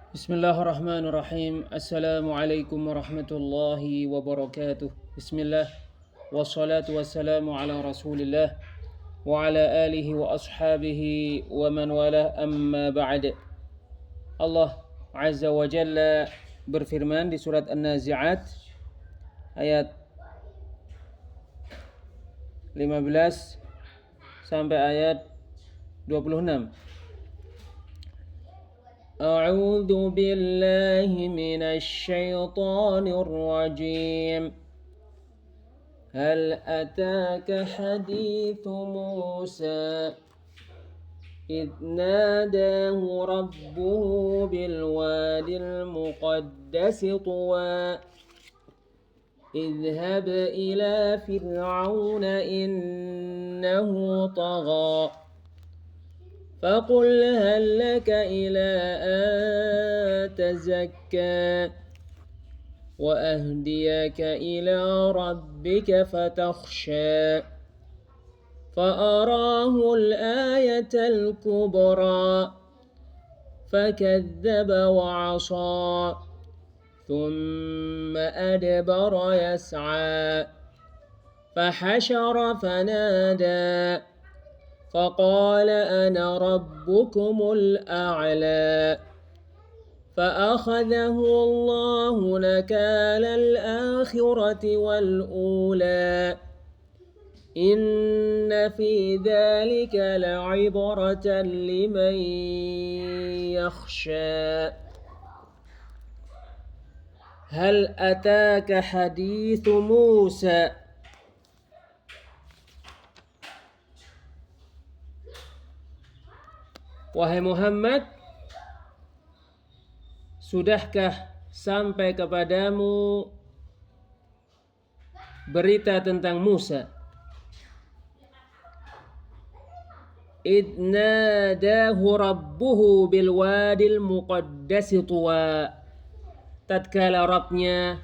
Bismillahirrahmanirrahim. Assalamualaikum warahmatullahi wabarakatuh. Bismillah. Wassalatu wassalamu ala rasulillah wa ala alihi wa ashabihi wa man wala amma ba'd. Allah Azza wa Jalla berfirman di surat An-Nazi'at ayat 15 sampai ayat 26. أعوذ بالله من الشيطان الرجيم هل أتاك حديث موسى إذ ناداه ربه بالوادي المقدس طوى اذهب إلى فرعون إنه طغى فقل هل لك إلى أن تزكى وأهديك إلى ربك فتخشى فأراه الآية الكبرى فكذب وعصى ثم أدبر يسعى فحشر فنادى فقال أنا ربكم الأعلى فأخذه الله نكال الآخرة والأولى إن في ذلك لعبرة لمن يخشى هل أتاك حديث موسى. Wahai Muhammad, sudahkah sampai kepadamu berita tentang Musa? Idh nadahu rabbuhu bil wadil muqaddasi tuwa. Tatkala Rabbnya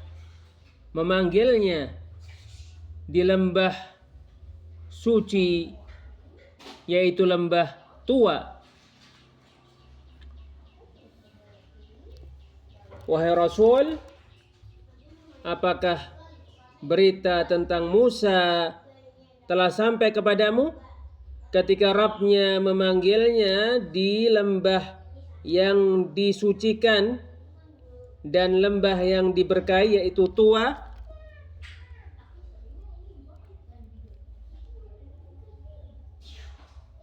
memanggilnya di lembah suci, yaitu lembah Tua. Wahai Rasul, apakah berita tentang Musa telah sampai kepadamu ketika Rabb-Nya memanggilnya di lembah yang disucikan dan lembah yang diberkahi, yaitu Tua?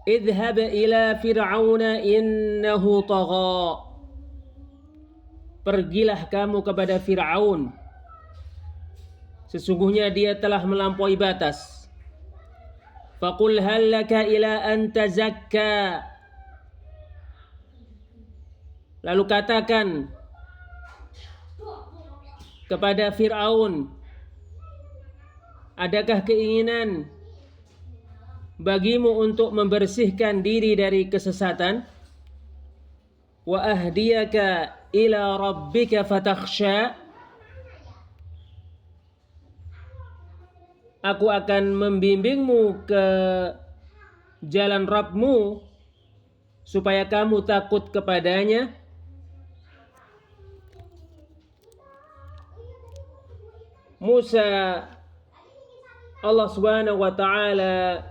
Idhhab ila fir'auna innahu tagha. Pergilah kamu kepada Fir'aun, sesungguhnya dia telah melampaui batas. Faqul hal laka ila an tazakka. Lalu katakan kepada Fir'aun, adakah keinginan bagimu untuk membersihkan diri dari kesesatan? Wa ahdiyaka ila rabbika fatakhsha. Aku akan membimbingmu ke jalan Rabbmu supaya kamu takut kepadanya. Musa, Allah Subhanahu wa taala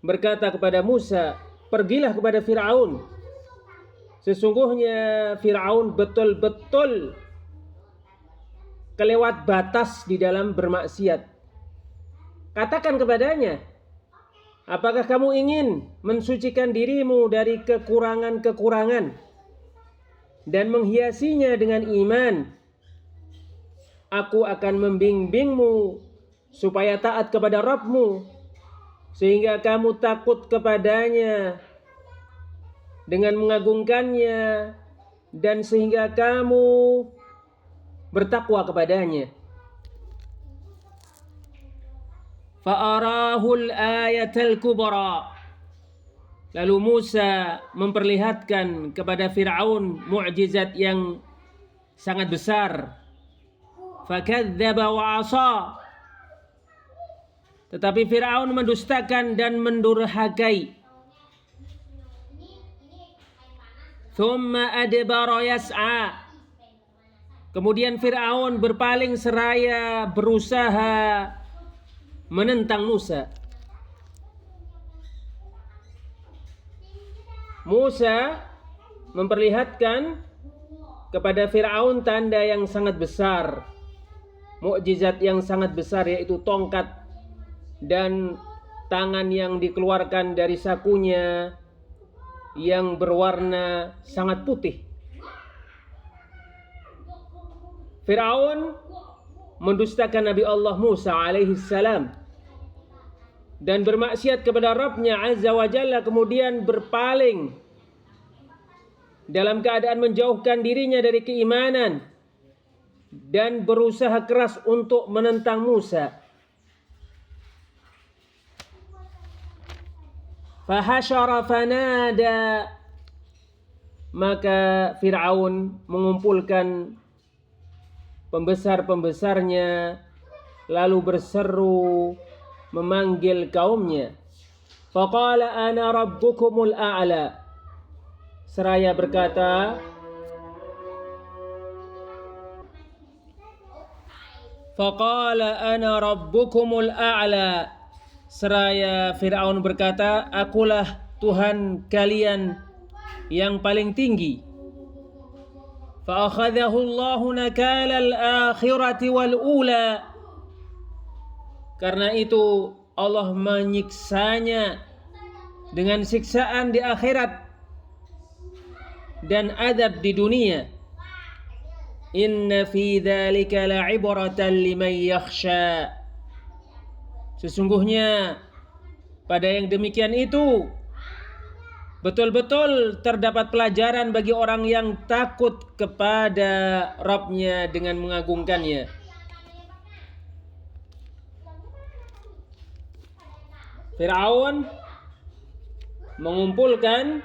berkata kepada Musa, pergilah kepada Fir'aun. Sesungguhnya Fir'aun betul-betul kelewat batas di dalam bermaksiat. Katakan kepadanya, apakah kamu ingin mensucikan dirimu dari kekurangan-kekurangan dan menghiasinya dengan iman? Aku akan membimbingmu supaya taat kepada Rabbmu, sehingga kamu takut kepadanya dengan mengagungkannya, dan sehingga kamu bertakwa kepadanya. Fa'arahul ayatal kubra. Lalu Musa memperlihatkan kepada Fir'aun mukjizat yang sangat besar. Fakadzdzaba wa 'asa. Tetapi Fir'aun mendustakan dan mendurhakai. thumma adbara yas'a. Kemudian Fir'aun berpaling seraya berusaha menentang Musa. Musa memperlihatkan kepada Fir'aun tanda yang sangat besar, mukjizat yang sangat besar, yaitu tongkat dan tangan yang dikeluarkan dari sakunya yang berwarna sangat putih. Fir'aun mendustakan Nabi Allah Musa alaihi salam dan bermaksiat kepada Rabb-Nya Azza wa Jalla, kemudian berpaling dalam keadaan menjauhkan dirinya dari keimanan dan berusaha keras untuk menentang Musa. Fahasyara fanada, maka Fir'aun mengumpulkan pembesar-pembesarnya lalu berseru memanggil kaumnya. Faqala ana rabbukumul a'la, seraya berkata, faqala ana rabbukumul a'la, seraya Fir'aun berkata, akulah Tuhan kalian yang paling tinggi. Fa akhadhahu Allahu nakala al-akhirati wal ula, karena itu Allah menyiksanya dengan siksaan di akhirat dan adab di dunia. Inna fi dzalika la'ibratan liman yakhsha, sesungguhnya pada yang demikian itu betul-betul terdapat pelajaran bagi orang yang takut kepada Rabb-Nya dengan mengagungkannya. Fir'aun mengumpulkan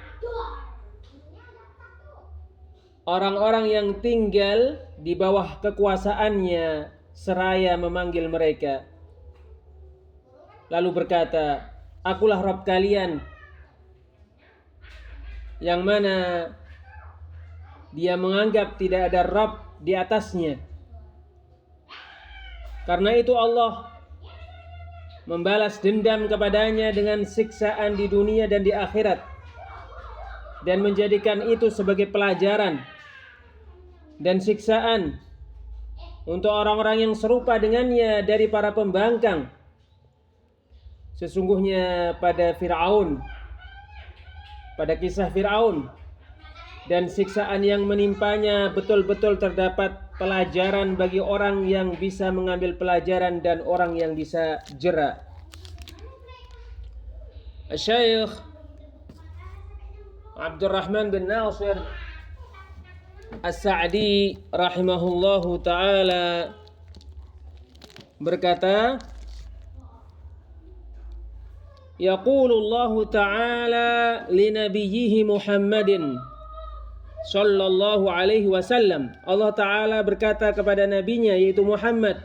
orang-orang yang tinggal di bawah kekuasaannya seraya memanggil mereka. Lalu berkata, akulah Rabb kalian, yang mana dia menganggap tidak ada Rabb di atasnya. Karena itu Allah membalas dendam kepadanya dengan siksaan di dunia dan di akhirat, dan menjadikan itu sebagai pelajaran dan siksaan untuk orang-orang yang serupa dengannya dari para pembangkang. Sesungguhnya pada kisah Fir'aun dan siksaan yang menimpanya betul-betul terdapat pelajaran bagi orang yang bisa mengambil pelajaran dan orang yang bisa jera. Syekh Abdurrahman bin Nasir As-Sa'di rahimahullahu ta'ala berkata, yaqulu Allah ta'ala li nabiyyihi Muhammadin sallallahu alaihi wasallam, Allah Ta'ala berkata kepada nabinya yaitu Muhammad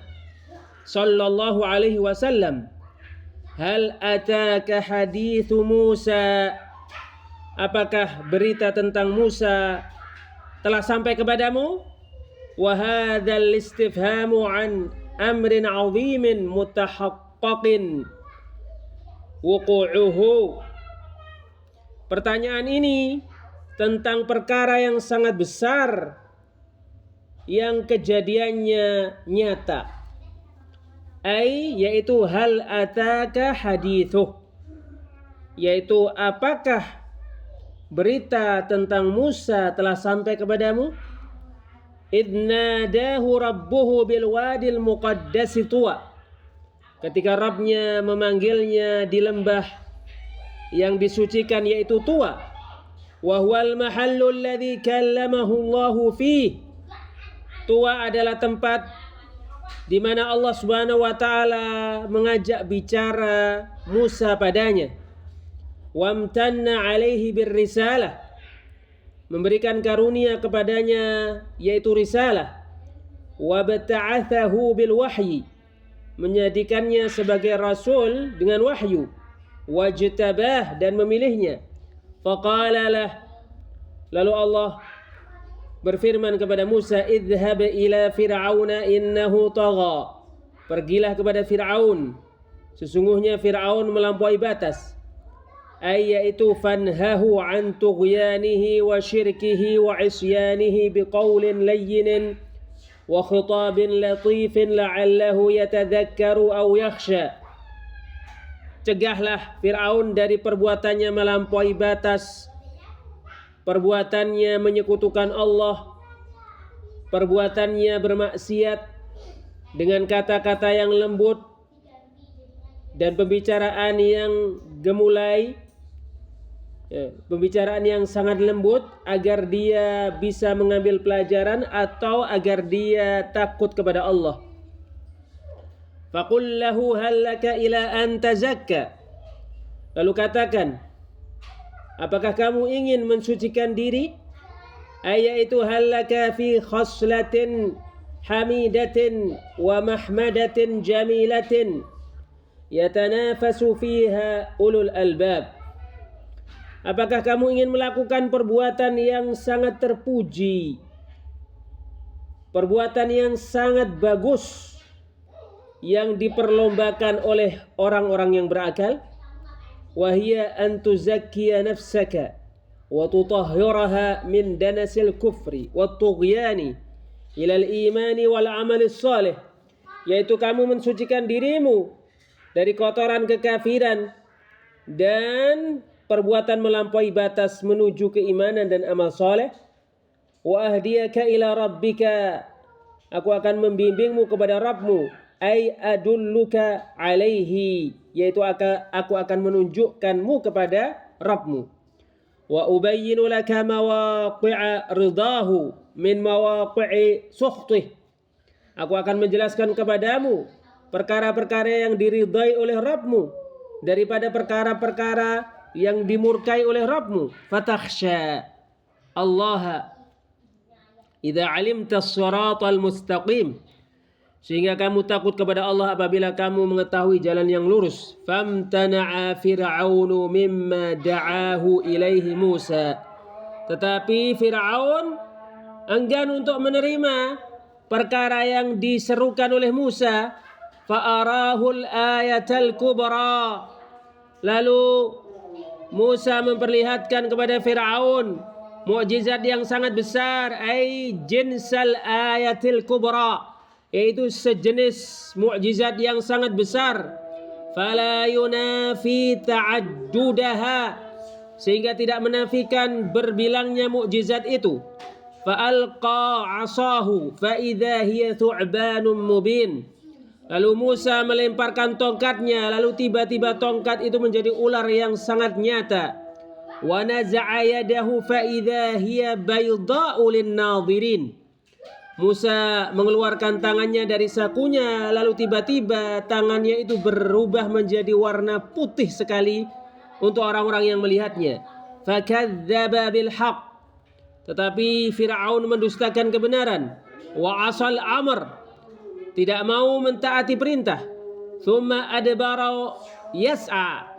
sallallahu alaihi wasallam, hal ataka hadithu Musa, apakah berita tentang Musa telah sampai kepadamu? Wa hadzal istifhamu an amrin 'azimin mutahaqqaqin wuqu'uhu, pertanyaan ini tentang perkara yang sangat besar yang kejadiannya nyata. Yaitu hal ataka hadithuh, yaitu apakah berita tentang Musa telah sampai kepadamu? Idnadahu rabbuhu bil wadil muqaddasi tuwa, ketika Rabb-Nya memanggilnya di lembah yang disucikan yaitu Tuwa. Wa huwal mahallu alladhi kallamahu Allahu fih, Tuwa adalah tempat di mana Allah Subhanahu wa taala mengajak bicara Musa padanya. Wamtanna alaihi birrisalah, memberikan karunia kepadanya yaitu risalah. Wa bata'athahu bil wahyi, menjadikannya sebagai rasul dengan wahyu. Wajtabah, dan memilihnya. Faqala lah, Lalu Allah berfirman kepada Musa, idhhab ila fir'auna innahu tagha. Pergilah kepada Fir'aun, sesungguhnya Fir'aun melampaui batas. Yaitu fanhahu an tughyanihi wa syirkihi wa isyanihi biqaulin layyinin wa khitabin latifin la'allahu yatadhakkaru aw yakhsha. Cegahlah Fir'aun dari perbuatannya melampaui batas, perbuatannya menyekutukan Allah, perbuatannya bermaksiat dengan kata-kata yang lembut dan pembicaraan yang gemulai, pembicaraan yang sangat lembut agar dia bisa mengambil pelajaran atau agar dia takut kepada Allah. Faqul lahu hal laka ila an tazakka. Lalu katakan, apakah kamu ingin mensucikan diri? Yaitu hal laka fi khaslatin hamidatin wa mahmadatin jamilatin yatanafasu fiha ulul albab. Apakah kamu ingin melakukan perbuatan yang sangat terpuji, perbuatan yang sangat bagus, yang diperlombakan oleh orang-orang yang berakal? Wahia an tuzakkiya nafsaka wa tutahhiraha min danasil kufri wa tughyani ila al-imani wal amali salih. Yaitu kamu mensucikan dirimu dari kotoran kekafiran dan perbuatan melampaui batas menuju keimanan dan amal saleh. Wa ahdiyaka ila rabbika, aku akan membimbingmu kepada Rabbmu. Adulluka alaihi, yaitu aku akan menunjukkanmu kepada Rabbmu. Wa ubayyinu laka mawaqi'a ridahu min mawaqi'i sukhtih, aku akan menjelaskan kepadamu perkara-perkara yang diridai oleh Rabbmu daripada perkara-perkara yang dimurkai oleh Rabbmu. Fatakhsha Allah idza alimta as-siratal mustaqim, sehingga kamu takut kepada Allah apabila kamu mengetahui jalan yang lurus. Famtana'a Fir'aunu mimma da'ahu ilaihi Musa, tetapi Fir'aun enggan untuk menerima perkara yang diserukan oleh Musa. Fa'arahul ayatal kubra, lalu Musa memperlihatkan kepada Fir'aun mukjizat yang sangat besar, jinsal ayatil kubra, yaitu sejenis mukjizat yang sangat besar. Fala yunafi ta'addudaha, sehingga tidak menafikan berbilangnya mukjizat itu. Fa'alqa 'asahu fa idza hiya thu'banun mubin, lalu Musa melemparkan tongkatnya, lalu tiba-tiba tongkat itu menjadi ular yang sangat nyata. Wa naza'a yadahu fa idza hiya baydha'u lin-nadhirin, Musa mengeluarkan tangannya dari sakunya, lalu tiba-tiba tangannya itu berubah menjadi warna putih sekali untuk orang-orang yang melihatnya. Fakadzdzaba bil haqq, tetapi Fir'aun mendustakan kebenaran. Wa asal amr, tidak mau mentaati perintah. Tsumma adbara yas'a,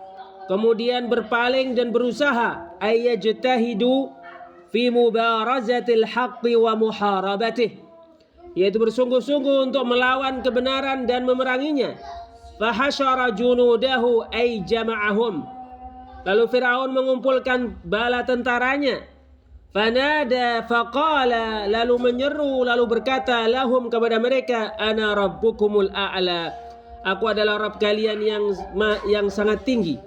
kemudian berpaling dan berusaha ayyajtahidu fi mubarazatil haqqi wa muharabatih, yaitu bersungguh-sungguh untuk melawan kebenaran dan memeranginya. Fahasyara junudahu ay jama'ahum, lalu Fir'aun mengumpulkan bala tentaranya. Fanada faqala, lalu menyeru, lalu berkata lahum kepada mereka, ana rabbukumul a'la, aku adalah Rabb kalian yang sangat tinggi.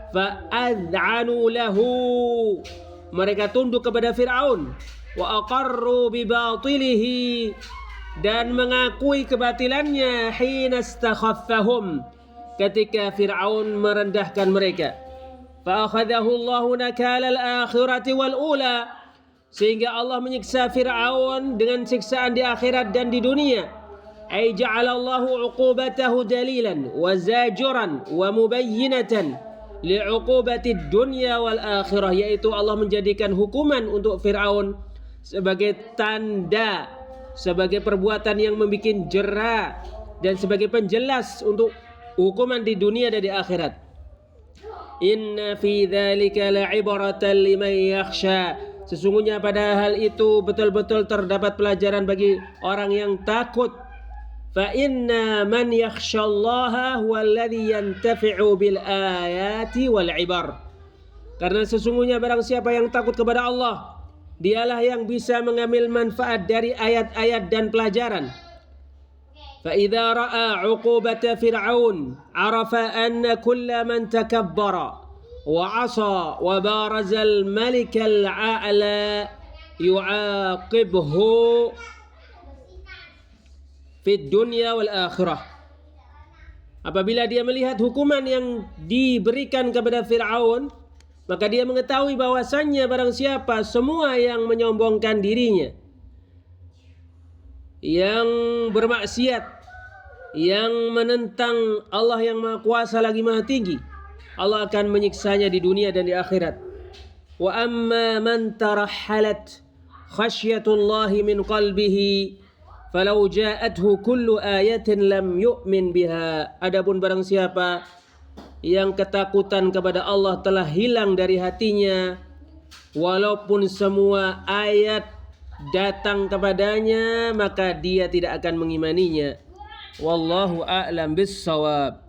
Fa'adhanu lahu, mereka tunduk kepada Fir'aun. Wa aqarru bi batilihi, dan mengakui kebatilannya. Hina istakhaffahum, ketika Fir'aun merendahkan mereka. Fa akhadahu Allahu nakala al-akhirati wal ula, sehingga Allah menyiksa Fir'aun dengan siksaan di akhirat dan di dunia. Ay ja'alallahu 'uqubatahu dalilan wa zajuran wa mubayyinatan li'uqubati dunya wal akhirah, yaitu Allah menjadikan hukuman untuk Fir'aun sebagai tanda, sebagai perbuatan yang membuat jera, dan sebagai penjelas untuk hukuman di dunia dan di akhirat. Inna fi dzalika la'ibratan liman yakhsha, Sesungguhnya pada hal itu betul-betul terdapat pelajaran bagi orang yang takut. Fa inna man yakhshallaha huwallazi yantafi'u bil ayati wal ibar. Karena sesungguhnya barang siapa yang takut kepada Allah, dialah yang bisa mengambil manfaat dari ayat-ayat dan pelajaran. فإذا رأى عقوبة فرعون عرف أن كل من تكبر وعصى وبارز الملك الأعلى يعاقبه في الدنيا والآخرة. Apabila dia melihat hukuman yang diberikan kepada Fir'aun, maka dia mengetahui bahwasannya barang siapa semua yang menyombongkan dirinya, yang bermaksiat, yang menentang Allah yang Maha Kuasa lagi Maha Tinggi, Allah akan menyiksanya di dunia dan di akhirat. Wa amma man tarahalat khasyatullahi min qalbihi falau ja'athu kullu ayatin lam yu'min biha. Adapun barang siapa yang ketakutan kepada Allah telah hilang dari hatinya, walaupun semua ayat datang kepadanya, maka dia tidak akan mengimaninya. Wallahu a'lam bis-shawab.